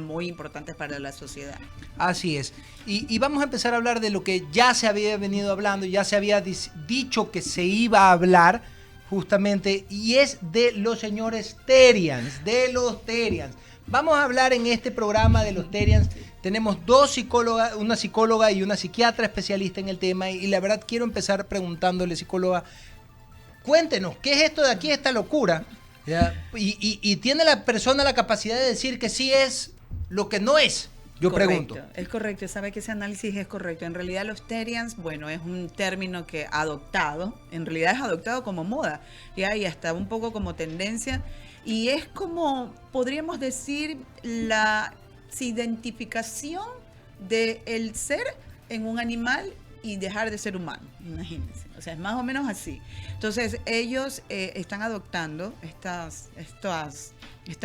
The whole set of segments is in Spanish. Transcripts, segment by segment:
muy importantes para la sociedad. Así es. Y vamos a empezar a hablar de lo que ya se había venido hablando, ya se había dicho que se iba a hablar justamente, y es de los señores Terians, de los Terians. Vamos a hablar en este programa de los Terians. Tenemos dos psicólogas, una psicóloga y una psiquiatra especialista en el tema, y la verdad quiero empezar preguntándole, psicóloga, cuéntenos, ¿qué es esto de aquí, esta locura? ¿Ya? Y tiene la persona la capacidad de decir que sí es lo que no es. Yo Correcto, pregunto. es correcto, sabe que ese análisis es correcto. En realidad los Terians, bueno, es un término que adoptado, en realidad es adoptado como moda, ¿ya? Y hasta un poco como tendencia, y es como, podríamos decir, la identificación del ser en un animal y dejar de ser humano, imagínense. O sea, es más o menos así. Entonces, ellos están adoptando estas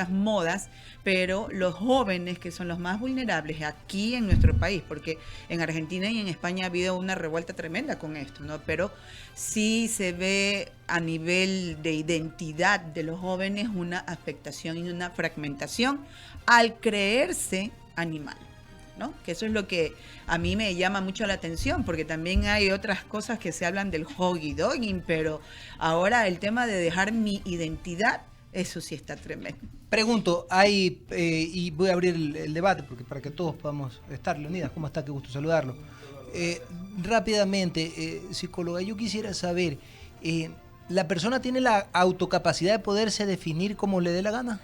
modas, pero los jóvenes, que son los más vulnerables aquí en nuestro país, porque en Argentina y en España ha habido una revuelta tremenda con esto, ¿no? Pero sí se ve a nivel de identidad de los jóvenes una afectación y una fragmentación al creerse animal, ¿no? Que eso es lo que a mí me llama mucho la atención, porque también hay otras cosas que se hablan del hoggy dogging, pero ahora el tema de dejar mi identidad, eso sí está tremendo. Pregunto, y voy a abrir el debate porque para que todos podamos estar. Leonidas, ¿cómo está? Qué gusto saludarlo. Rápidamente, psicóloga, yo quisiera saber, ¿la persona tiene la autocapacidad de poderse definir como le dé la gana?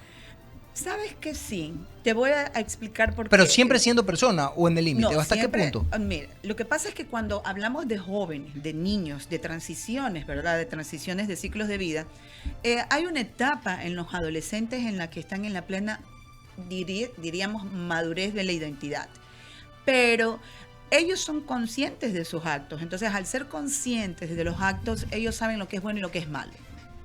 ¿Sabes que sí? Te voy a explicar por qué. Pero siempre siendo persona o en el límite, No, ¿hasta siempre, qué punto? mira, lo que pasa es que cuando hablamos de jóvenes, de niños, de transiciones, ¿verdad? De transiciones de ciclos de vida, hay una etapa en los adolescentes en la que están en la plena, diríamos, madurez de la identidad. Pero ellos son conscientes de sus actos. Entonces, al ser conscientes de los actos, ellos saben lo que es bueno y lo que es malo.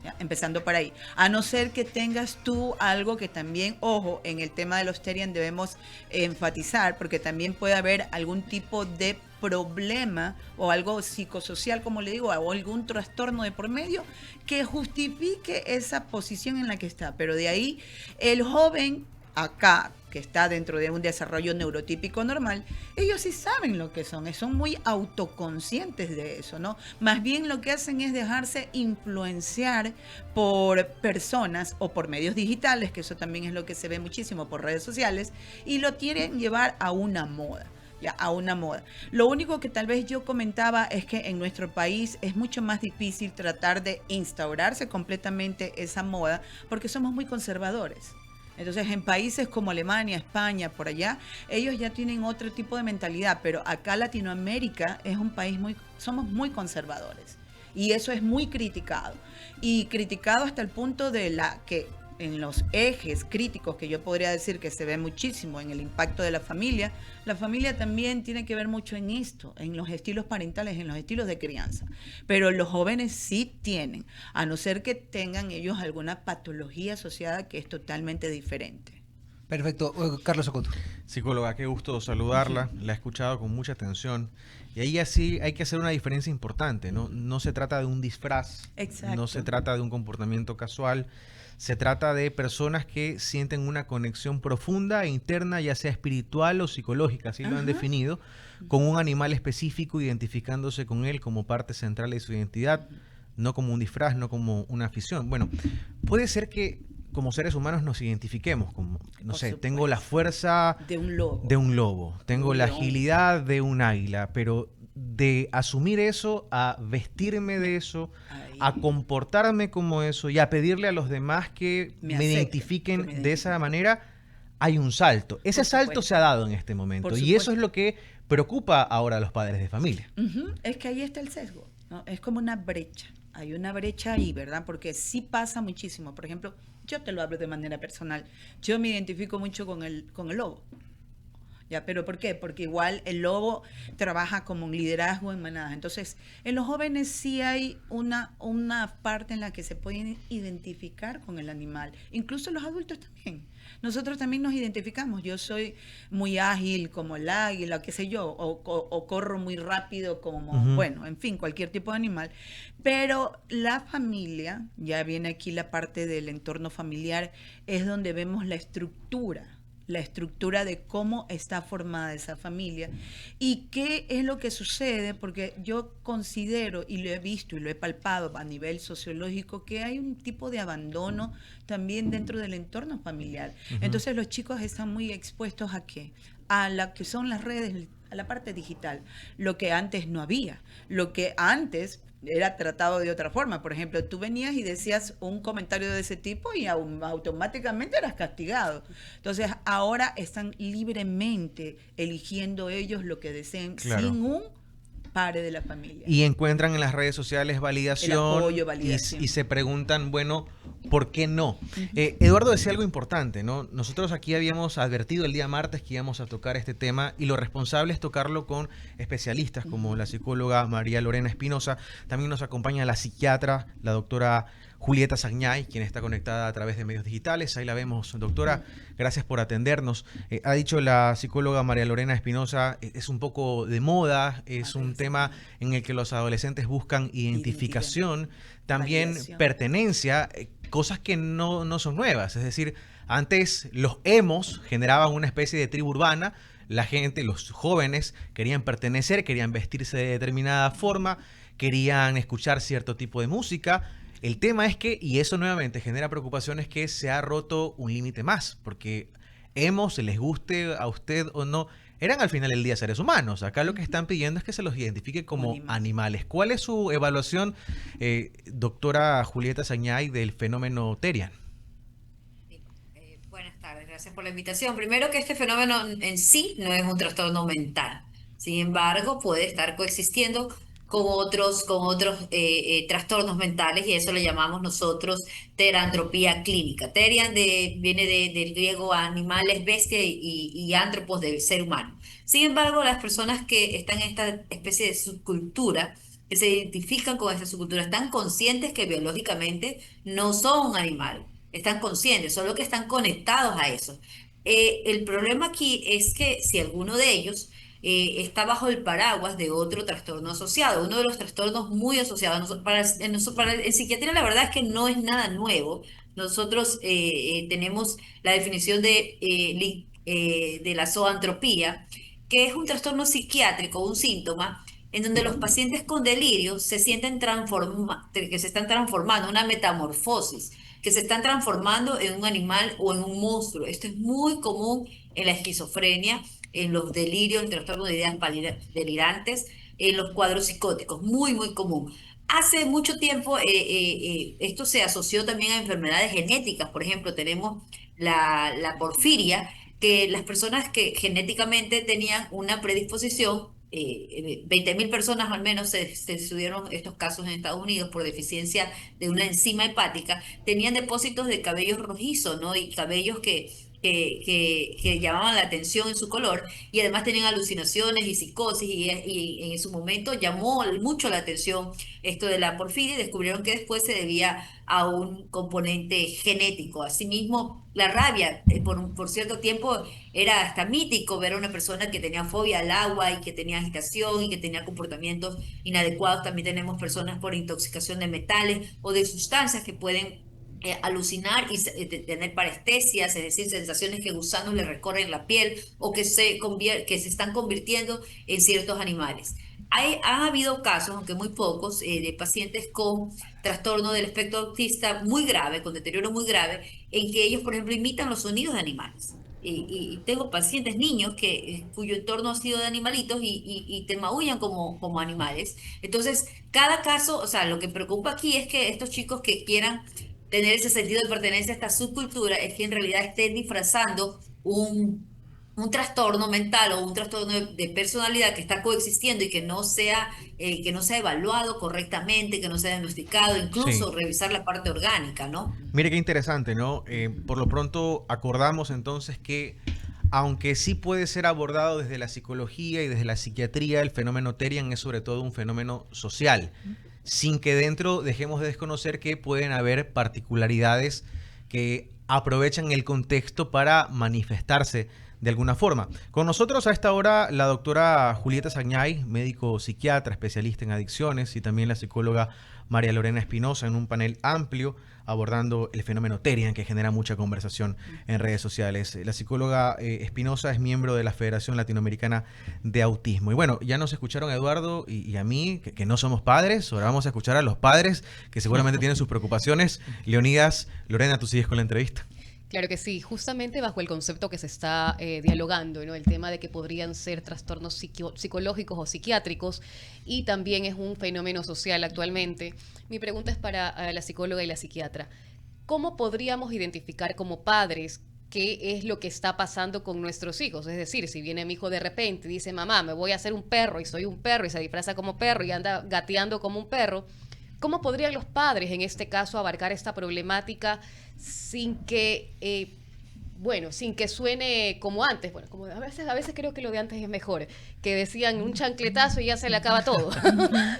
¿Ya? Empezando por ahí. A no ser que tengas tú algo que también, ojo, en el tema de los Terian debemos enfatizar, porque también puede haber algún tipo de problema o algo psicosocial, como le digo, o algún trastorno de por medio que justifique esa posición en la que está. Pero de ahí, el joven acá, que está dentro de un desarrollo neurotípico normal, ellos sí saben lo que son muy autoconscientes de eso, ¿no? Más bien lo que hacen es dejarse influenciar por personas o por medios digitales, que eso también es lo que se ve muchísimo por redes sociales, y lo quieren llevar a una moda. Ya, a una moda. Lo único que tal vez yo comentaba es que en nuestro país es mucho más difícil tratar de instaurarse completamente esa moda porque somos muy conservadores. Entonces, en países como Alemania, España, por allá, ellos ya tienen otro tipo de mentalidad, pero acá Latinoamérica es un país somos muy conservadores. Y eso es muy criticado. Y criticado hasta el punto de que en los ejes críticos que yo podría decir que se ve muchísimo en el impacto de la familia también tiene que ver mucho en esto, en los estilos parentales, en los estilos de crianza. Pero los jóvenes sí tienen, a no ser que tengan ellos alguna patología asociada que es totalmente diferente. Perfecto. Carlos Socoto. Psicóloga, qué gusto saludarla. La he escuchado con mucha atención. Y ahí así hay que hacer una diferencia importante, ¿no? No se trata de un disfraz, Exacto. no se trata de un comportamiento casual. Se trata de personas que sienten una conexión profunda e interna, ya sea espiritual o psicológica, así lo han definido, con un animal específico, identificándose con él como parte central de su identidad, no como un disfraz, no como una afición. Bueno, puede ser que como seres humanos nos identifiquemos como, no sé, tengo la fuerza de un lobo, tengo la agilidad de un águila, pero de asumir eso, a vestirme de eso, a comportarme como eso y a pedirle a los demás que me identifiquen de esa manera, hay un salto. Ese salto se ha dado en este momento y eso es lo que preocupa ahora a los padres de familia. Es que ahí está el sesgo, ¿no? Es como una brecha. Hay una brecha ahí, ¿verdad? Porque sí pasa muchísimo. Por ejemplo, yo te lo hablo de manera personal. Yo me identifico mucho con el lobo. ¿Ya? ¿Pero por qué? Porque igual el lobo trabaja como un liderazgo en manadas. Entonces, en los jóvenes sí hay una parte en la que se pueden identificar con el animal. Incluso los adultos también. Nosotros también nos identificamos. Yo soy muy ágil como el águila, qué sé yo, o corro muy rápido como, bueno, en fin, cualquier tipo de animal. Pero la familia, ya viene aquí la parte del entorno familiar, es donde vemos la estructura la estructura de cómo está formada esa familia y qué es lo que sucede, porque yo considero, y lo he visto y lo he palpado a nivel sociológico, que hay un tipo de abandono también dentro del entorno familiar. Entonces los chicos están muy expuestos ¿a qué? A la que son las redes, a la parte digital, lo que antes no había, lo que antes era tratado de otra forma. Por ejemplo, tú venías y decías un comentario de ese tipo y automáticamente eras castigado. Entonces, ahora están libremente eligiendo ellos lo que deseen, Claro. sin un padre de la familia. Y encuentran en las redes sociales validación, El apoyo, validación. y se preguntan, bueno, ¿por qué no? Eduardo decía algo importante, ¿no? Nosotros aquí habíamos advertido el día martes que íbamos a tocar este tema y lo responsable es tocarlo con especialistas como la psicóloga María Lorena Espinosa. También nos acompaña la psiquiatra, la doctora Julieta Sagñay, quien está conectada a través de medios digitales. Ahí la vemos, doctora. Gracias por atendernos. Ha dicho la psicóloga María Lorena Espinosa, es un poco de moda, es un tema en el que los adolescentes buscan identificación, también validación, pertenencia, cosas que no son nuevas. Es decir, antes los emos generaban una especie de tribu urbana. La gente, los jóvenes, querían pertenecer, querían vestirse de determinada forma, querían escuchar cierto tipo de música. El tema es que, y eso nuevamente genera preocupaciones, que se ha roto un límite más, porque hemos, les guste a usted o no, eran al final del día seres humanos. Acá lo que están pidiendo es que se los identifique como animales. ¿Cuál es su evaluación, doctora Julieta Sagñay, del fenómeno Terian? Buenas tardes, gracias por la invitación. Primero, que este fenómeno en sí no es un trastorno mental. Sin embargo, puede estar coexistiendo con otros trastornos mentales, y eso le llamamos nosotros terantropía clínica. Terian viene del griego animales, bestia, y antropos, de ser humano. Sin embargo, las personas que están en esta especie de subcultura, que se identifican con esta subcultura, están conscientes que biológicamente no son un animal. Están conscientes, solo que están conectados a eso. El problema aquí es que si alguno de ellos está bajo el paraguas de otro trastorno asociado, uno de los trastornos muy asociados. En psiquiatría la verdad es que no es nada nuevo. Nosotros tenemos la definición de la zoantropía, que es un trastorno psiquiátrico, un síntoma en donde los pacientes con delirio se sienten que se están transformando, una metamorfosis, que se están transformando en un animal o en un monstruo. Esto es muy común en la esquizofrenia, en los delirios, en trastornos de ideas delirantes, en los cuadros psicóticos, muy, muy común. Hace mucho tiempo esto se asoció también a enfermedades genéticas. Por ejemplo, tenemos la porfiria, que las personas que genéticamente tenían una predisposición, 20.000 personas al menos se estudiaron estos casos en Estados Unidos por deficiencia de una enzima hepática, tenían depósitos de cabellos rojizos, ¿no? Y cabellos que llamaban la atención en su color, y además tenían alucinaciones y psicosis, y en su momento llamó mucho la atención esto de la porfiria, y descubrieron que después se debía a un componente genético. Asimismo, la rabia, por cierto tiempo era hasta mítico ver a una persona que tenía fobia al agua y que tenía agitación y que tenía comportamientos inadecuados. También tenemos personas por intoxicación de metales o de sustancias que pueden alucinar y tener parestesias, es decir, sensaciones que gusanos le recorren la piel, o que se están convirtiendo en ciertos animales. Ha habido casos, aunque muy pocos, de pacientes con trastorno del espectro autista muy grave, con deterioro muy grave, en que ellos, por ejemplo, imitan los sonidos de animales. Y tengo pacientes niños cuyo entorno ha sido de animalitos, y te maullan como animales. Entonces, cada caso, o sea, lo que preocupa aquí es que estos chicos que quieran tener ese sentido de pertenencia a esta subcultura, es que en realidad estén disfrazando un trastorno mental o un trastorno de personalidad que está coexistiendo, y que no sea evaluado correctamente, que no sea diagnosticado, Sí. incluso revisar la parte orgánica, ¿no? Mire qué interesante, ¿no? Por lo pronto acordamos entonces que, aunque sí puede ser abordado desde la psicología y desde la psiquiatría, el fenómeno Terian es sobre todo un fenómeno social, sin que dentro dejemos de desconocer que pueden haber particularidades que aprovechan el contexto para manifestarse de alguna forma. Con nosotros a esta hora la doctora Julieta Sañay, médico psiquiatra, especialista en adicciones, y también la psicóloga María Lorena Espinosa, en un panel amplio abordando el fenómeno Terian, que genera mucha conversación en redes sociales. La psicóloga Espinosa es miembro de la Federación Latinoamericana de Autismo. Y bueno, ya nos escucharon a Eduardo y a mí, que no somos padres. Ahora vamos a escuchar a los padres, que seguramente tienen sus preocupaciones. Leonidas, Lorena, tú sigues con la entrevista. Claro que sí, justamente bajo el concepto que se está dialogando, ¿no? El tema de que podrían ser trastornos psicológicos o psiquiátricos, y también es un fenómeno social actualmente. Mi pregunta es para la psicóloga y la psiquiatra. ¿Cómo podríamos identificar como padres qué es lo que está pasando con nuestros hijos? Es decir, si viene mi hijo de repente y dice, mamá, me voy a hacer un perro, y soy un perro, y se disfraza como perro y anda gateando como un perro, ¿cómo podrían los padres en este caso abarcar esta problemática sin que, sin que suene como antes? Bueno, como a veces creo que lo de antes es mejor, que decían un chancletazo y ya se le acaba todo.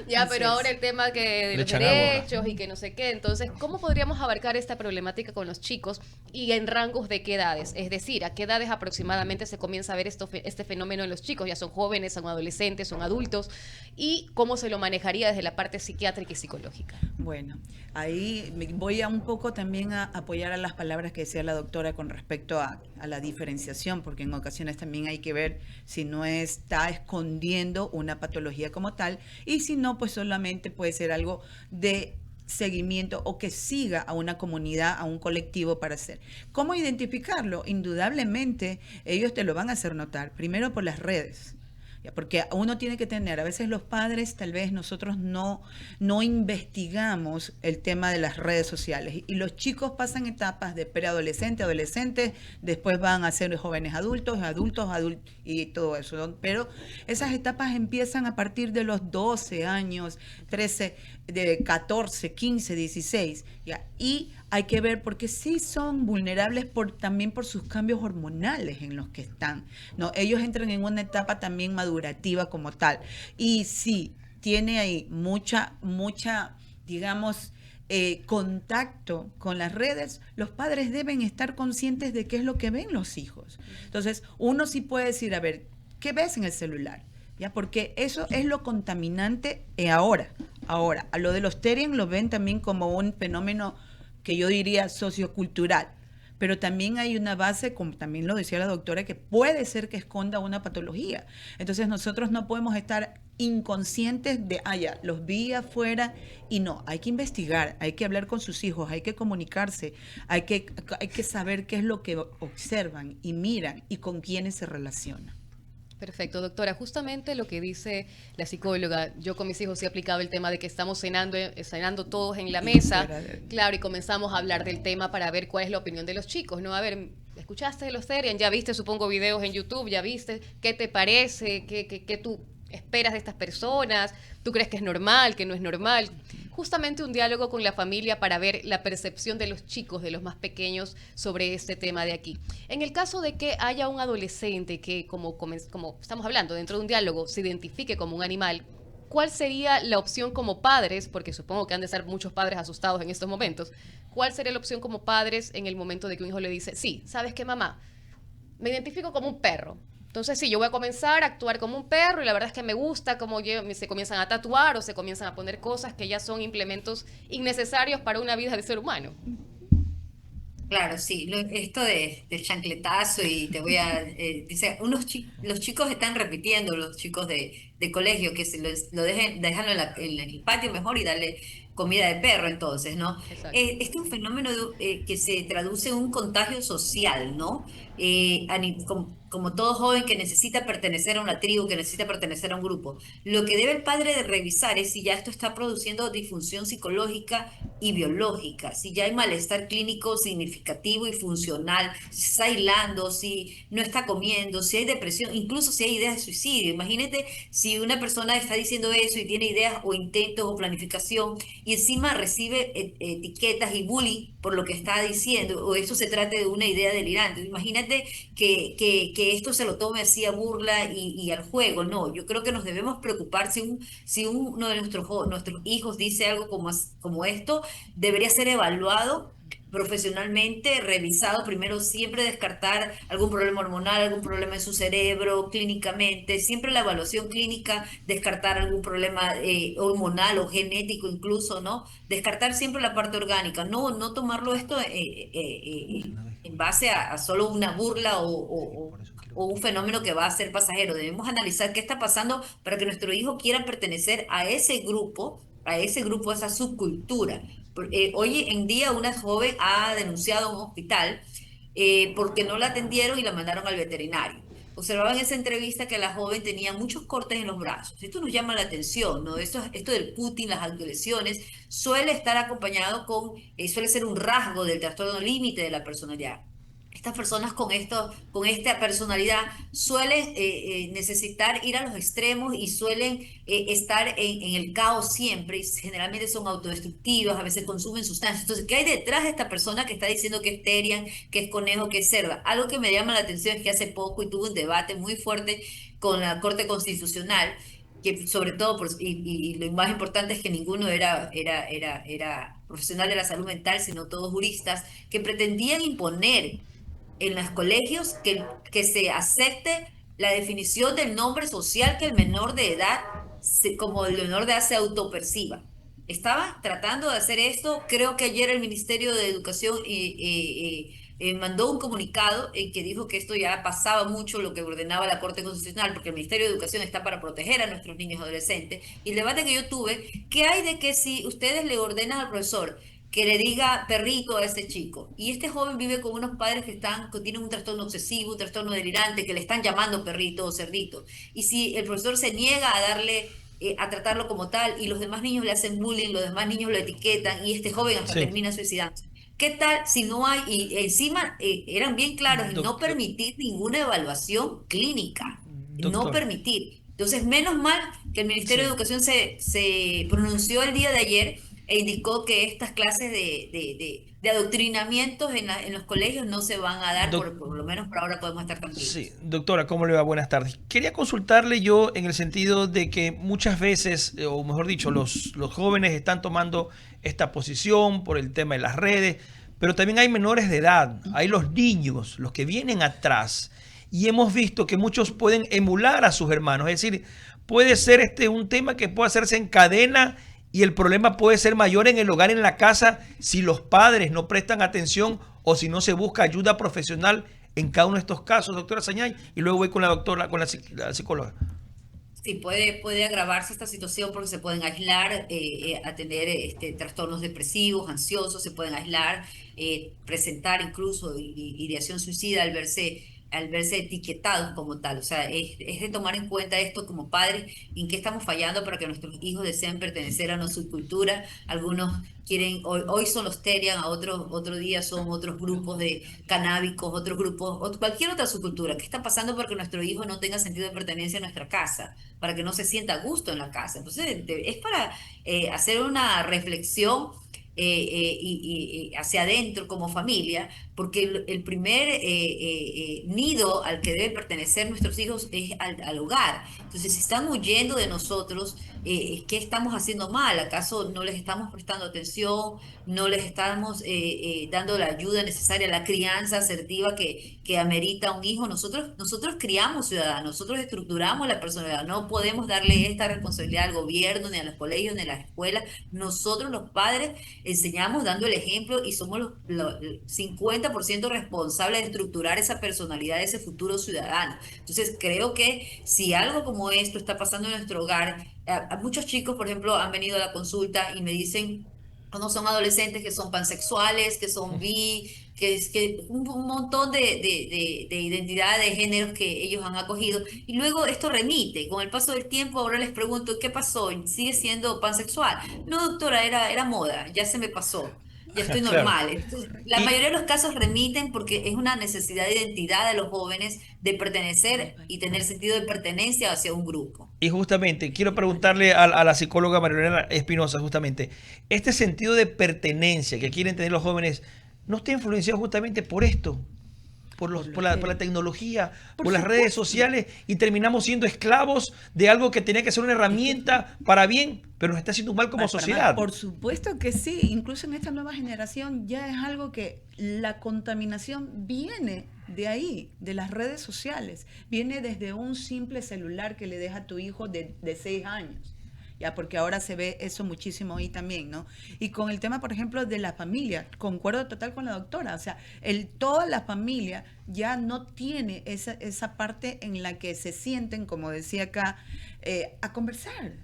Ya, Así pero es. ahora el tema que de Le los echan agua. derechos y que no sé qué. Entonces, ¿cómo podríamos abarcar esta problemática con los chicos y en rangos de qué edades? Es decir, ¿a qué edades aproximadamente se comienza a ver este fenómeno en los chicos? Ya son jóvenes, son adolescentes, son adultos. ¿Y cómo se lo manejaría desde la parte psiquiátrica y psicológica? Bueno, ahí voy a un poco también a apoyar a las palabras que decía la doctora con respecto a la diferenciación, porque en ocasiones también hay que ver si no está escondiendo una patología como tal, y si no, pues solamente puede ser algo de seguimiento o que siga a una comunidad, a un colectivo para hacer. ¿Cómo identificarlo? Indudablemente ellos te lo van a hacer notar, primero por las redes. Porque uno tiene que tener, a veces los padres, tal vez nosotros no investigamos el tema de las redes sociales, y los chicos pasan etapas de preadolescente, adolescentes, después van a ser jóvenes adultos y todo eso, ¿no? Pero esas etapas empiezan a partir de los 12 años, 13, de 14, 15, 16, ¿ya? Y hay que ver porque sí son vulnerables también por sus cambios hormonales en los que están, ¿no? Ellos entran en una etapa también madurativa como tal. Y sí, tiene ahí mucha, digamos, contacto con las redes. Los padres deben estar conscientes de qué es lo que ven los hijos. Entonces, uno sí puede decir, a ver, ¿qué ves en el celular? ¿Ya? Porque eso es lo contaminante ahora. Ahora, a lo de los Terian lo ven también como un fenómeno que yo diría sociocultural, pero también hay una base, como también lo decía la doctora, que puede ser que esconda una patología. Entonces nosotros no podemos estar inconscientes de, ya, los vi afuera, y no, hay que investigar, hay que hablar con sus hijos, hay que comunicarse, hay que saber qué es lo que observan y miran y con quiénes se relacionan. Perfecto, doctora. Justamente lo que dice la psicóloga, yo con mis hijos he aplicado el tema de que estamos cenando todos en la mesa, claro, y comenzamos a hablar del tema para ver cuál es la opinión de los chicos, ¿no? A ver, ¿escuchaste de los Terian? ¿Ya viste, supongo, videos en YouTube? ¿Ya viste? ¿Qué te parece? ¿Qué tú esperas de estas personas? ¿Tú crees que es normal, que no es normal? Justamente un diálogo con la familia para ver la percepción de los chicos, de los más pequeños, sobre este tema de aquí. En el caso de que haya un adolescente que, como estamos hablando, dentro de un diálogo, se identifique como un animal, ¿cuál sería la opción como padres? Porque supongo que han de ser muchos padres asustados en estos momentos. ¿Cuál sería la opción como padres en el momento de que un hijo le dice, sí, ¿sabes qué, mamá? Me identifico como un perro. Entonces, sí, yo voy a comenzar a actuar como un perro, y la verdad es que me gusta cómo se comienzan a tatuar o se comienzan a poner cosas que ya son implementos innecesarios para una vida de ser humano. Claro, sí, esto del chancletazo y te voy a... dice, los chicos están repitiendo, los chicos de colegio, que lo déjalo en el patio mejor y darle comida de perro entonces, ¿no? Exacto. Este es un fenómeno que se traduce en un contagio social, ¿no? Como todo joven que necesita pertenecer a una tribu, que necesita pertenecer a un grupo. Lo que debe el padre de revisar es si ya esto está produciendo disfunción psicológica y biológica, si ya hay malestar clínico significativo y funcional, si se está aislando, si no está comiendo, si hay depresión, incluso si hay ideas de suicidio. Imagínate si una persona está diciendo eso y tiene ideas o intentos o planificación, y encima recibe etiquetas y bullying por lo que está diciendo, o eso se trate de una idea delirante. Imagínate que esto se lo tome así a burla y al juego. No, yo creo que nos debemos preocupar si uno de nuestros hijos dice algo como esto, debería ser evaluado profesionalmente revisado, primero siempre descartar algún problema hormonal, algún problema en su cerebro, clínicamente, siempre la evaluación clínica, descartar algún problema hormonal o genético incluso, ¿no? Descartar siempre la parte orgánica, no tomarlo esto en base a solo una burla o un fenómeno que va a ser pasajero. Debemos analizar qué está pasando para que nuestro hijo quiera pertenecer a ese grupo, a esa subcultura. Hoy en día una joven ha denunciado a un hospital porque no la atendieron y la mandaron al veterinario. Observaba en esa entrevista que la joven tenía muchos cortes en los brazos. Esto nos llama la atención, ¿no? Esto del cutting, las agresiones, suele estar acompañado suele ser un rasgo del trastorno límite de la personalidad. Estas personas con esta personalidad suelen necesitar ir a los extremos y suelen estar en el caos siempre y generalmente son autodestructivos, a veces consumen sustancias. Entonces, ¿qué hay detrás de esta persona que está diciendo que es terian, que es conejo, que es cerda? Algo que me llama la atención es que hace poco y tuve un debate muy fuerte con la Corte Constitucional, que sobre todo, y lo más importante es que ninguno era profesional de la salud mental, sino todos juristas, que pretendían imponer en los colegios que se acepte la definición del nombre social que el menor de edad, como el menor de edad se autoperciba. Estaba tratando de hacer esto, creo que ayer el Ministerio de Educación mandó un comunicado en que dijo que esto ya pasaba mucho lo que ordenaba la Corte Constitucional, porque el Ministerio de Educación está para proteger a nuestros niños y adolescentes. Y el debate que yo tuve, ¿qué hay de que si ustedes le ordenan al profesor que le diga perrito a ese chico? Y este joven vive con unos padres que tienen un trastorno obsesivo, un trastorno delirante, que le están llamando perrito o cerdito. Y si el profesor se niega a darle, a tratarlo como tal, y los demás niños le hacen bullying, los demás niños lo etiquetan, y este joven hasta Sí. termina suicidándose. ¿Qué tal si no hay, y encima eran bien claros en no Doctor, permitir ninguna evaluación clínica, no doctora, permitir? Entonces, menos mal que el Ministerio de sí. Educación se pronunció el día de ayer e indicó que estas clases de adoctrinamientos en los colegios no se van a dar, Doc- por lo menos por ahora podemos estar Sí, tranquilos. doctora, ¿cómo le va? Buenas tardes. Quería consultarle yo en el sentido de que muchas veces, o mejor dicho, los jóvenes están tomando esta posición por el tema de las redes, pero también hay menores de edad, hay los niños, los que vienen atrás, y hemos visto que muchos pueden emular a sus hermanos, es decir, puede ser un tema que puede hacerse en cadena y el problema puede ser mayor en el hogar, en la casa, si los padres no prestan atención o si no se busca ayuda profesional en cada uno de estos casos, doctora Sañay, y luego voy con la doctora, con la psicóloga. Sí, puede agravarse esta situación porque se pueden aislar, a tener trastornos depresivos, ansiosos, se pueden aislar, presentar incluso ideación suicida al verse etiquetados como tal. O sea, es de tomar en cuenta esto como padres, en qué estamos fallando para que nuestros hijos deseen pertenecer a una subcultura. Algunos quieren, hoy son los terian, otro día son otros grupos de canábicos, otros grupos, cualquier otra subcultura. ¿Qué está pasando para que nuestro hijo no tenga sentido de pertenencia a nuestra casa? Para que no se sienta a gusto en la casa. Entonces, es para hacer una reflexión y hacia adentro como familia, porque el primer nido al que deben pertenecer nuestros hijos es al hogar. Entonces, si están huyendo de nosotros, ¿qué estamos haciendo mal? ¿Acaso no les estamos prestando atención? ¿No les estamos dando la ayuda necesaria, la crianza asertiva que amerita un hijo? Nosotros criamos ciudadanos, nosotros estructuramos la personalidad, no podemos darle esta responsabilidad al gobierno, ni a los colegios, ni a las escuelas. Nosotros los padres enseñamos dando el ejemplo y somos los 50% responsables de estructurar esa personalidad, ese futuro ciudadano. Entonces, creo que si algo como esto está pasando en nuestro hogar, a muchos chicos, por ejemplo, han venido a la consulta y me dicen, no son adolescentes, que son pansexuales, que son bi, que un montón de identidades, de géneros que ellos han acogido. Y luego esto remite. Con el paso del tiempo, ahora les pregunto, ¿qué pasó? ¿Sigue siendo pansexual? No, doctora, era moda, ya se me pasó. Ya estoy Claro. normal. Entonces, la Y, mayoría de los casos remiten porque es una necesidad de identidad de los jóvenes de pertenecer y tener sentido de pertenencia hacia un grupo. y justamente, quiero preguntarle a la psicóloga Marilena Espinosa, justamente, este sentido de pertenencia que quieren tener los jóvenes, ¿no está influenciado justamente por esto? por la tecnología, Por por las redes sociales, y terminamos siendo esclavos de algo que tenía que ser una herramienta para bien, pero nos está haciendo mal como sociedad. Por supuesto que sí, incluso en esta nueva generación ya es algo que la contaminación viene de ahí, de las redes sociales, viene desde un simple celular que le deja a tu hijo de 6 años. Ya, porque ahora se ve eso muchísimo ahí también, ¿no? Y con el tema, por ejemplo, de la familia, concuerdo total con la doctora, o sea, toda la familia ya no tiene esa parte en la que se sienten, como decía acá, a conversar.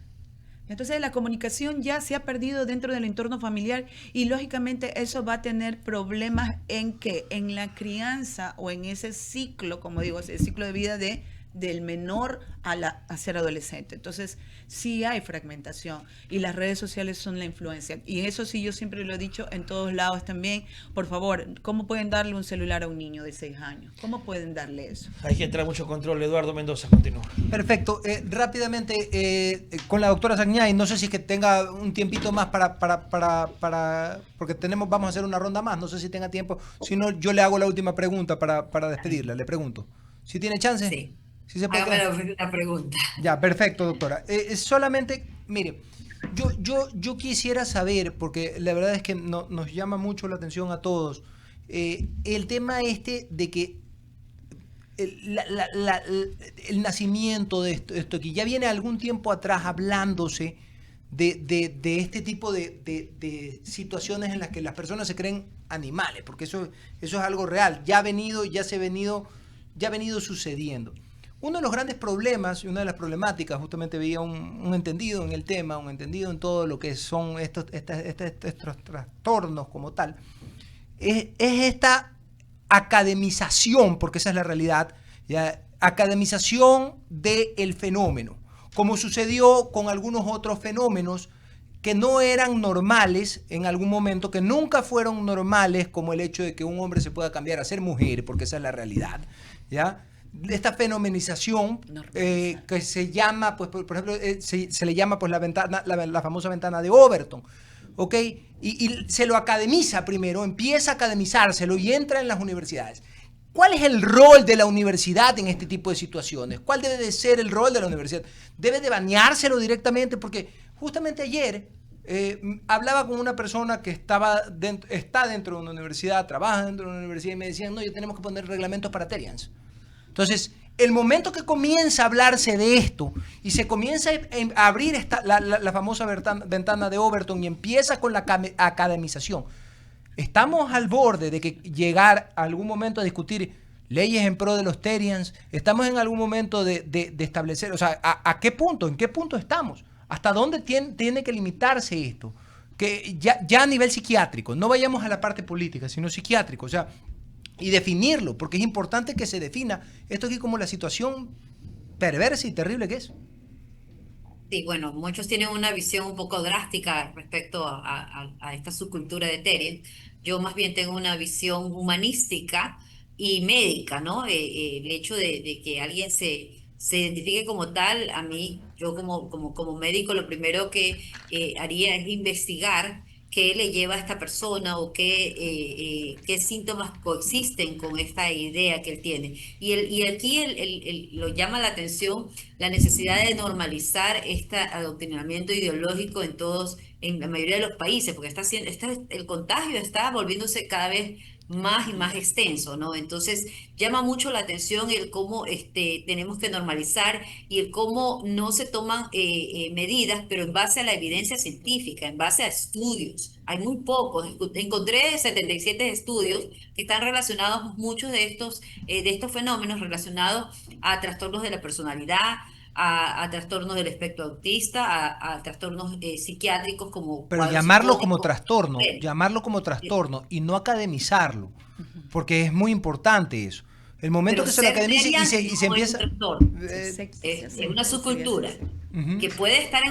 Entonces la comunicación ya se ha perdido dentro del entorno familiar y lógicamente eso va a tener problemas en qué, en la crianza o en ese ciclo, como digo, ese ciclo de vida del menor a ser adolescente. Entonces, sí hay fragmentación y las redes sociales son la influencia. Y eso sí, yo siempre lo he dicho en todos lados también. Por favor, ¿cómo pueden darle un celular a un niño de 6 años? ¿Cómo pueden darle eso? Hay que entrar mucho control. Eduardo Mendoza, continúa. Perfecto. Rápidamente, con la doctora Sagniay, no sé si es que tenga un tiempito más porque vamos a hacer una ronda más, no sé si tenga tiempo. Si no, yo le hago la última pregunta para despedirla, le pregunto. ¿Si tiene chance? Sí. ¿Sí se puede? Hágame la pregunta. Ya, perfecto, doctora. Solamente, mire, yo quisiera saber, porque la verdad es que nos llama mucho la atención a todos, el tema de que el nacimiento de esto que ya viene algún tiempo atrás hablándose de este tipo de situaciones en las que las personas se creen animales, porque eso es algo real, ya ha venido sucediendo. Uno de los grandes problemas y una de las problemáticas, justamente veía un entendido en el tema, un entendido en todo lo que son estos trastornos como tal, es esta academización, porque esa es la realidad, ¿ya? Academización del fenómeno, como sucedió con algunos otros fenómenos que no eran normales en algún momento, que nunca fueron normales, como el hecho de que un hombre se pueda cambiar a ser mujer, porque esa es la realidad, ¿ya? Esta fenomenización que se llama, pues, por ejemplo, se le llama pues la famosa ventana de Overton, ¿ok? Y se lo academiza primero, empieza a academizárselo y entra en las universidades. ¿Cuál es el rol de la universidad en este tipo de situaciones? ¿Cuál debe de ser el rol de la universidad? ¿Debe de bañárselo directamente? Porque justamente ayer hablaba con una persona que está dentro de una universidad, trabaja dentro de una universidad, y me decían, no, ya tenemos que poner reglamentos para Terians. Entonces, el momento que comienza a hablarse de esto y se comienza a abrir la famosa ventana de Overton y empieza con la academización, estamos al borde de que llegar a algún momento a discutir leyes en pro de los Terians, estamos en algún momento de establecer, o sea, ¿a qué punto? ¿En qué punto estamos? ¿Hasta dónde tiene que limitarse esto? Que ya a nivel psiquiátrico, no vayamos a la parte política, sino psiquiátrico, o sea, y definirlo, porque es importante que se defina esto aquí como la situación perversa y terrible que es. Sí, bueno, muchos tienen una visión un poco drástica respecto a esta subcultura de Terian. Yo más bien tengo una visión humanística y médica, ¿no? El hecho de que alguien se identifique como tal, a mí, yo como médico, lo primero que haría es investigar qué le lleva a esta persona o qué síntomas coexisten con esta idea que él tiene. Y aquí lo llama la atención la necesidad de normalizar este adoctrinamiento ideológico en la mayoría de los países, porque el contagio está volviéndose cada vez más y más extenso, ¿no? Entonces llama mucho la atención el cómo tenemos que normalizar y el cómo no se toman medidas, pero en base a la evidencia científica, en base a estudios. Hay muy pocos. Encontré 77 estudios que están relacionados, muchos de estos fenómenos relacionados a trastornos de la personalidad, a trastornos del espectro autista, a trastornos psiquiátricos como... Pero llamarlo como trastorno y no academizarlo, porque es muy importante eso. El momento Pero que se lo academice y se empieza... Es una subcultura que puede estar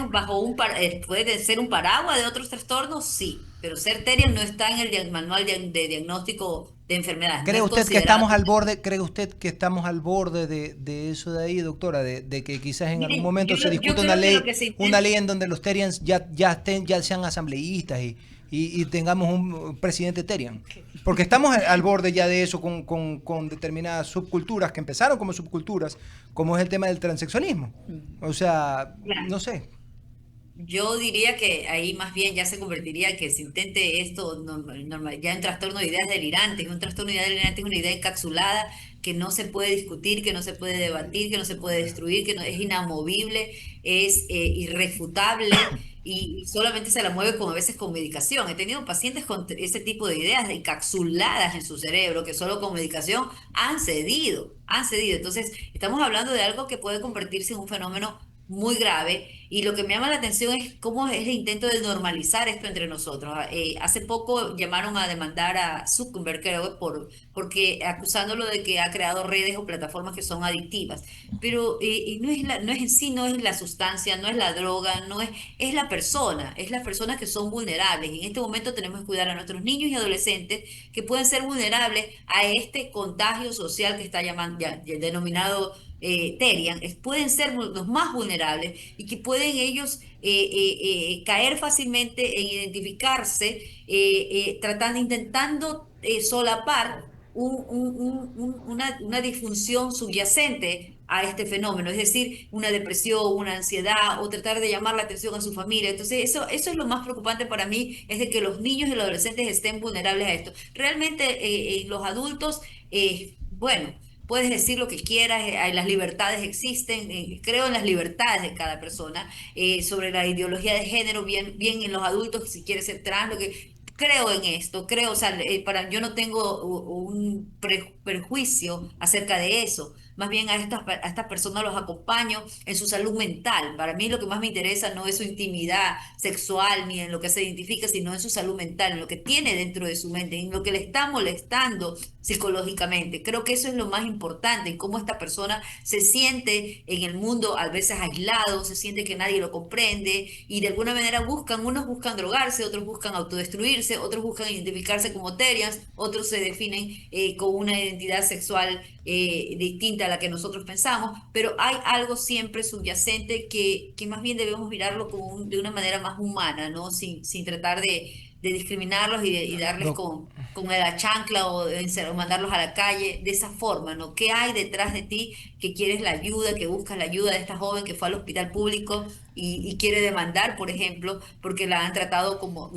puede ser un paraguas de otros trastornos, sí, pero ser Terian no está en el manual de diagnóstico de enfermedades. ¿Cree usted que estamos al borde? ¿Cree usted que estamos al borde de eso de ahí, doctora? De que quizás en algún momento se discute una ley en donde los Terians ya sean asambleístas y y tengamos un presidente Terian. Porque estamos al borde ya de eso con determinadas subculturas que empezaron como subculturas, como es el tema del transexualismo. O sea, Claro. no sé. Yo diría que ahí más bien ya se convertiría que se intente esto ya en trastorno de ideas delirantes. Un trastorno de ideas delirantes es una idea encapsulada que no se puede discutir, que no se puede debatir, que no se puede destruir, que no, es inamovible, es irrefutable y solamente se la mueve a veces con medicación. He tenido pacientes con ese tipo de ideas encapsuladas en su cerebro que solo con medicación han cedido, han cedido. Entonces, estamos hablando de algo que puede convertirse en un fenómeno muy grave y lo que me llama la atención es cómo es el intento de normalizar esto entre nosotros. Hace poco llamaron a demandar a Zuckerberg, creo, porque acusándolo de que ha creado redes o plataformas que son adictivas, pero no es en sí, no es la sustancia, no es la droga, es es las personas que son vulnerables. En este momento tenemos que cuidar a nuestros niños y adolescentes que pueden ser vulnerables a este contagio social que está ya denominado Terian, pueden ser los más vulnerables y que pueden ellos caer fácilmente en identificarse, intentando solapar una disfunción subyacente a este fenómeno, es decir, una depresión, una ansiedad o tratar de llamar la atención a su familia. Entonces, eso es lo más preocupante para mí, es de que los niños y los adolescentes estén vulnerables a esto. Realmente, los adultos, bueno, puedes decir lo que quieras, las libertades existen, creo en las libertades de cada persona, sobre la ideología de género, bien en los adultos, si quieres ser trans, creo en esto, creo, o sea, yo no tengo un perjuicio acerca de eso. Más bien a estas personas los acompaño en su salud mental. Para mí lo que más me interesa no es su intimidad sexual ni en lo que se identifica, sino en su salud mental, en lo que tiene dentro de su mente, en lo que le está molestando psicológicamente. Creo que eso es lo más importante, en cómo esta persona se siente en el mundo, a veces aislado, se siente que nadie lo comprende y de alguna manera unos buscan drogarse, otros buscan autodestruirse, otros buscan identificarse como terians, otros se definen con una identidad sexual distinta a la que nosotros pensamos, pero hay algo siempre subyacente que más bien debemos mirarlo de una manera más humana, ¿no? Sin tratar de discriminarlos y darles No. con la chancla o mandarlos a la calle de esa forma, ¿no? ¿Qué hay detrás de ti que quieres la ayuda, que buscas la ayuda de esta joven que fue al hospital público y quiere demandar, por ejemplo, porque la han tratado como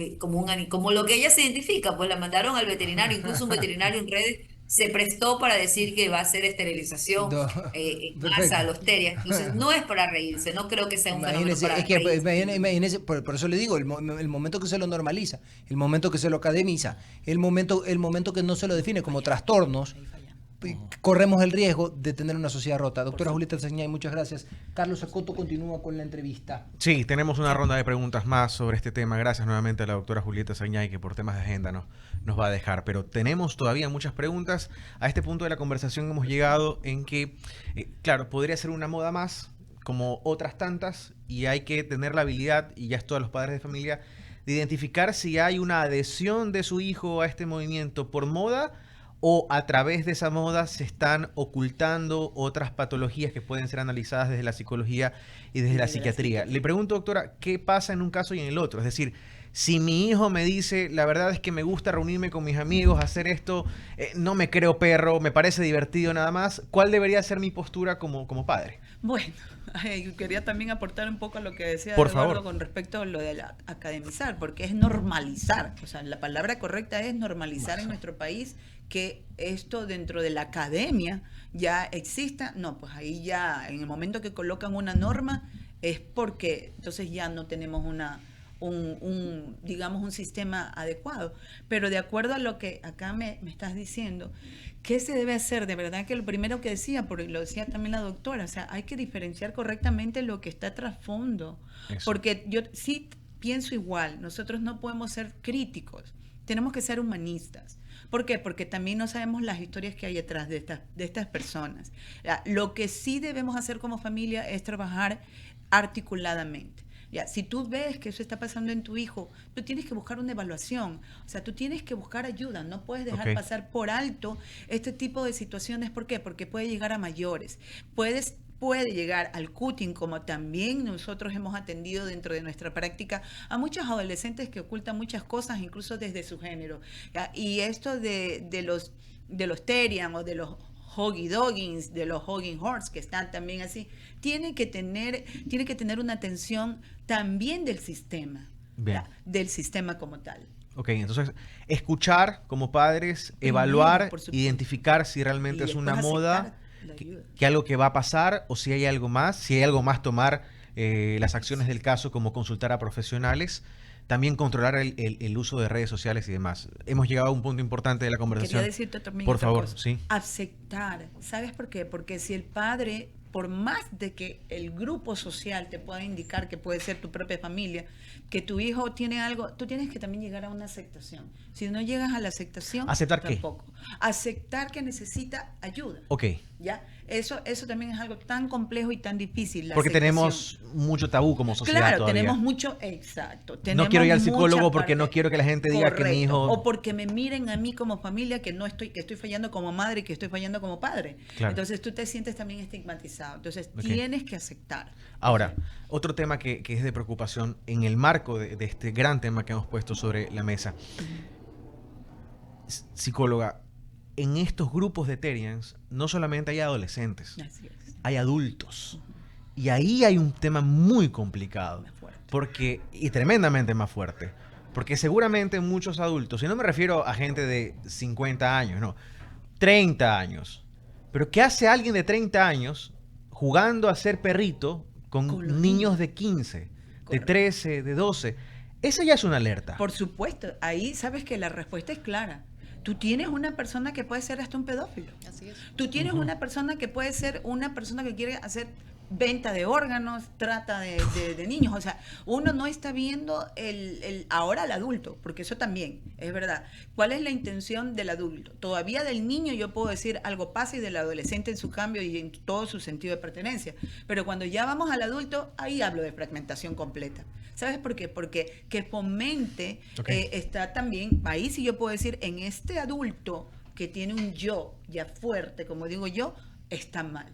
lo que ella se identifica? Pues la mandaron al veterinario, incluso un veterinario en redes se prestó para decir que va a hacer esterilización No, en masa a perfecto. los terias. Entonces, no es para reírse, no creo que sea un fenómeno Imagínese, para es que reírse. imagínese, por eso le digo, el momento que se lo normaliza, el momento que se lo academiza, el momento que no se lo define como trastornos, corremos el riesgo de tener una sociedad rota. Doctora Julieta Sañay, muchas gracias. Carlos Acoto continúa con la entrevista. Sí, tenemos una ronda de preguntas más sobre este tema. Gracias nuevamente a la doctora Julieta Sañay, que por temas de agenda nos va a dejar. Pero tenemos todavía muchas preguntas. A este punto de la conversación hemos llegado en que, claro, podría ser una moda más, como otras tantas, y hay que tener la habilidad, y ya esto a los padres de familia, de identificar si hay una adhesión de su hijo a este movimiento por moda, o a través de esa moda se están ocultando otras patologías que pueden ser analizadas desde la psicología y desde la psiquiatría. Le pregunto, doctora, ¿qué pasa en un caso y en el otro? Es decir, si mi hijo me dice, la verdad es que me gusta reunirme con mis amigos, hacer esto, no me creo perro, me parece divertido nada más, ¿cuál debería ser mi postura como padre? Bueno, quería también aportar un poco a lo que decía Por Eduardo favor. con respecto a lo de academizar, porque es normalizar, o sea, la palabra correcta es normalizar en nuestro país que esto dentro de la academia ya exista. No, pues ahí ya en el momento que colocan una norma es porque entonces ya no tenemos digamos, un sistema adecuado. Pero de acuerdo a lo que acá me estás diciendo, ¿qué se debe hacer? De verdad que lo primero que decía, porque lo decía también la doctora, o sea, hay que diferenciar correctamente lo que está trasfondo. Eso. Porque yo sí pienso igual, nosotros no podemos ser críticos, tenemos que ser humanistas. ¿Por qué? Porque también no sabemos las historias que hay detrás de estas personas. Lo que sí debemos hacer como familia es trabajar articuladamente. Ya, si tú ves que eso está pasando en tu hijo, tú tienes que buscar una evaluación, o sea, tú tienes que buscar ayuda, no puedes dejar pasar por alto este tipo de situaciones. ¿Por qué? Porque puede llegar a mayores. Puedes puede llegar al cutting, como también nosotros hemos atendido dentro de nuestra práctica a muchos adolescentes que ocultan muchas cosas, incluso desde su género. ¿Ya? Y esto de los Terian o de los Hoggy Doggins, de los Hogging Horse, que están también así, tiene que tener una atención también del sistema, Bien. del sistema como tal. Ok, entonces escuchar como padres, Primero, evaluar, por supuesto. identificar si realmente Y es una después moda, aceptar la ayuda. que algo que va a pasar o si hay algo más, tomar las acciones del caso como consultar a profesionales, también controlar el uso de redes sociales y demás. Hemos llegado a un punto importante de la conversación. Quería decirte también Por otra favor, cosa. sí. Aceptar. ¿Sabes por qué? Porque si el padre, por más de que el grupo social te pueda indicar que puede ser tu propia familia, que tu hijo tiene algo, tú tienes que también llegar a una aceptación. Si no llegas a la aceptación, ¿Aceptar qué? tampoco. Aceptar que necesita ayuda. Ok, ¿Ya? Eso también es algo tan complejo y tan difícil. La porque aceptación. tenemos mucho tabú como sociedad Claro, todavía. tenemos mucho, exacto. No tenemos quiero ir al mucha psicólogo porque parte- no quiero que la gente diga que mi Correcto. hijo... O porque me miren a mí como familia que que estoy fallando como madre y que estoy fallando como padre. Claro. Entonces tú te sientes también estigmatizado. Entonces Ok. tienes que aceptar. Ahora, otro tema que es de preocupación en el marco de este gran tema que hemos puesto sobre la mesa. Psicóloga, en estos grupos de Terians no solamente hay adolescentes, Así es. hay adultos. Y ahí hay un tema muy complicado. Más fuerte. Y tremendamente más fuerte. Porque seguramente muchos adultos, y no me refiero a gente de 50 años, no, 30 años. Pero ¿qué hace alguien de 30 años jugando a ser perrito con Con los niños niños. de 15, de Correcto. 13, de 12? Esa ya es una alerta. Por supuesto, ahí sabes que la respuesta es clara. Tú tienes una persona que puede ser hasta un pedófilo. Así es. Tú tienes una persona que puede ser una persona que quiere hacer venta de órganos, trata de niños. O sea, uno no está viendo ahora al adulto, porque eso también es verdad. ¿Cuál es la intención del adulto? Todavía del niño yo puedo decir algo pasa y del adolescente en su cambio y en todo su sentido de pertenencia. Pero cuando ya vamos al adulto, ahí hablo de fragmentación completa. ¿Sabes por qué? Porque que fomente Ok. está también, ahí sí yo puedo decir, en este adulto que tiene un yo ya fuerte, como digo yo, está mal.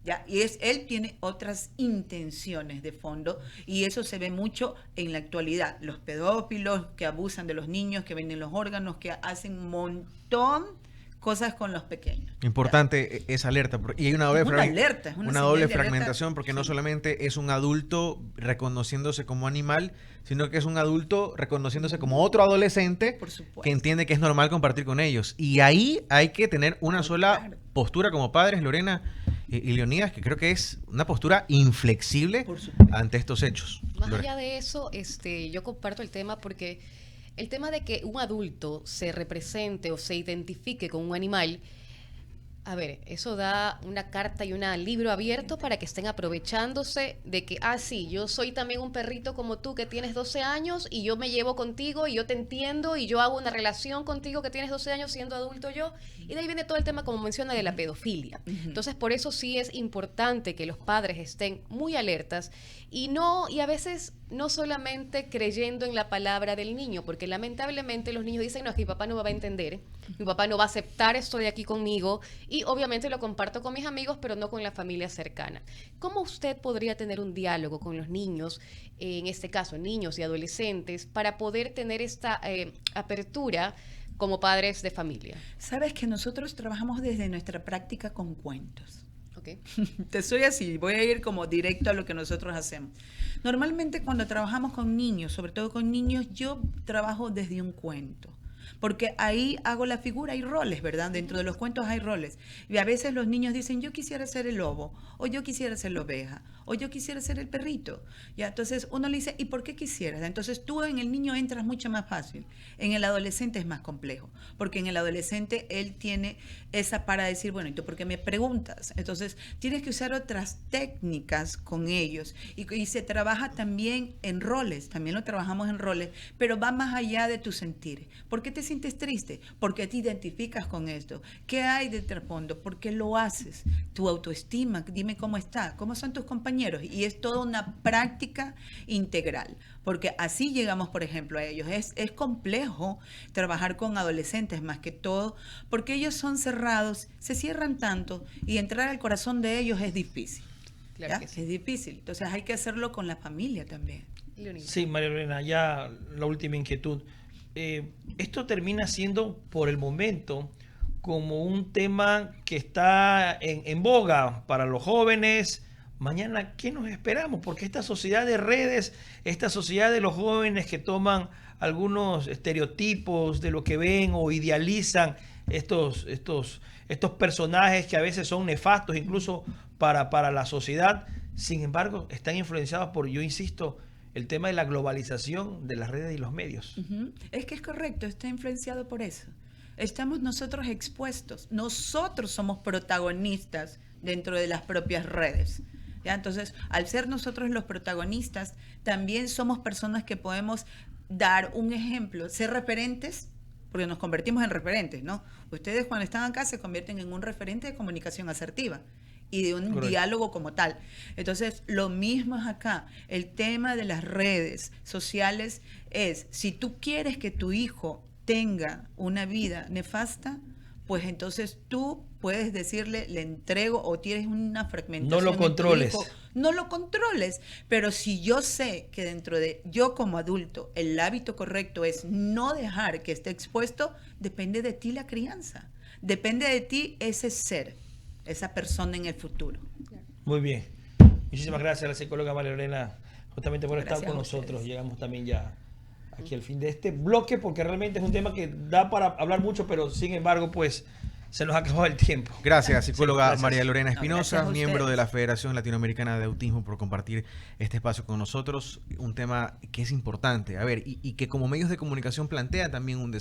¿Ya? Y él tiene otras intenciones de fondo y eso se ve mucho en la actualidad. Los pedófilos que abusan de los niños, que venden los órganos, que hacen un montón cosas con los pequeños. Importante esa alerta. Y hay una doble, Es una alerta, es una una señal doble de alerta. fragmentación porque no Sí. solamente es un adulto reconociéndose como animal, sino que es un adulto reconociéndose como otro adolescente Por supuesto. que entiende que es normal compartir con ellos. Y ahí hay que tener una sola Claro. postura como padres, Lorena y Leonidas, que creo que es una postura inflexible Por supuesto. ante estos hechos. Más Lore. allá de eso, yo comparto el tema porque el tema de que un adulto se represente o se identifique con un animal, a ver, eso da una carta y un libro abierto para que estén aprovechándose de que, sí, yo soy también un perrito como tú que tienes 12 años y yo me llevo contigo y yo te entiendo y yo hago una relación contigo que tienes 12 años siendo adulto yo. Y de ahí viene todo el tema, como menciona, de la pedofilia. Entonces, por eso sí es importante que los padres estén muy alertas y a veces no solamente creyendo en la palabra del niño, porque lamentablemente los niños dicen, no, es que mi papá no me va a entender, mi papá no va a aceptar esto de aquí conmigo y obviamente lo comparto con mis amigos, pero no con la familia cercana. ¿Cómo usted podría tener un diálogo con los niños, en este caso niños y adolescentes, para poder tener esta apertura como padres de familia? Sabes que nosotros trabajamos desde nuestra práctica con cuentos. ¿Ok? Te soy así, voy a ir como directo a lo que nosotros hacemos. Normalmente cuando trabajamos con niños, sobre todo con niños, yo trabajo desde un cuento. Porque ahí hago la figura, hay roles, ¿verdad? Dentro de los cuentos hay roles. Y a veces los niños dicen, yo quisiera ser el lobo, o yo quisiera ser la oveja, o yo quisiera ser el perrito. ¿Ya? Entonces uno le dice, ¿y por qué quisieras? Entonces tú en el niño entras mucho más fácil. En el adolescente es más complejo, porque en el adolescente él tiene esa para decir, bueno, ¿y tú por qué me preguntas? Entonces tienes que usar otras técnicas con ellos. Y se trabaja también en roles, también lo trabajamos en roles, pero va más allá de tu sentir. ¿Por qué te sientes triste? Porque te identificas con esto. ¿Qué hay de trasfondo? ¿Por qué lo haces? Tu autoestima, dime cómo está, cómo son tus compañeros. Y es toda una práctica integral, porque así llegamos, por ejemplo, a ellos. Es complejo trabajar con adolescentes más que todo, porque ellos son cerrados, se cierran tanto y entrar al corazón de ellos es difícil. Claro ¿ya? que sí. Es difícil. Entonces hay que hacerlo con la familia también. Leonid. Sí, María Lorena, ya la última inquietud. Esto termina siendo, por el momento, como un tema que está en boga para los jóvenes. Mañana, ¿qué nos esperamos? Porque esta sociedad de redes, esta sociedad de los jóvenes que toman algunos estereotipos de lo que ven o idealizan estos personajes que a veces son nefastos incluso para la sociedad, sin embargo, están influenciados por, yo insisto, el tema de la globalización de las redes y los medios. Ujú. Es que es correcto, está influenciado por eso. Estamos nosotros expuestos. Nosotros somos protagonistas dentro de las propias redes. ¿Ya? Entonces, al ser nosotros los protagonistas, también somos personas que podemos dar un ejemplo, ser referentes, porque nos convertimos en referentes, ¿no? Ustedes cuando están acá se convierten en un referente de comunicación asertiva y de un Correcto. diálogo como tal. Entonces, lo mismo es acá. El tema de las redes sociales es, si tú quieres que tu hijo tenga una vida nefasta, pues entonces tú puedes decirle, le entrego, o tienes una fragmentación. No lo en tu controles. hijo, no lo controles. Pero si yo sé que dentro de yo como adulto, el hábito correcto es no dejar que esté expuesto, depende de ti la crianza. Depende de ti ese ser, esa persona en el futuro. Muy bien. Muchísimas gracias a la psicóloga María Lorena justamente por estar Gracias con a nosotros. ustedes. Llegamos también ya aquí al fin de este bloque porque realmente es un tema que da para hablar mucho, pero sin embargo, pues se nos acabó el tiempo. Gracias, psicóloga Sí, gracias. María Lorena No, gracias Espinosa, a miembro ustedes. de la Federación Latinoamericana de Autismo, por compartir este espacio con nosotros. Un tema que es importante, a ver, y que como medios de comunicación plantea también un desafío.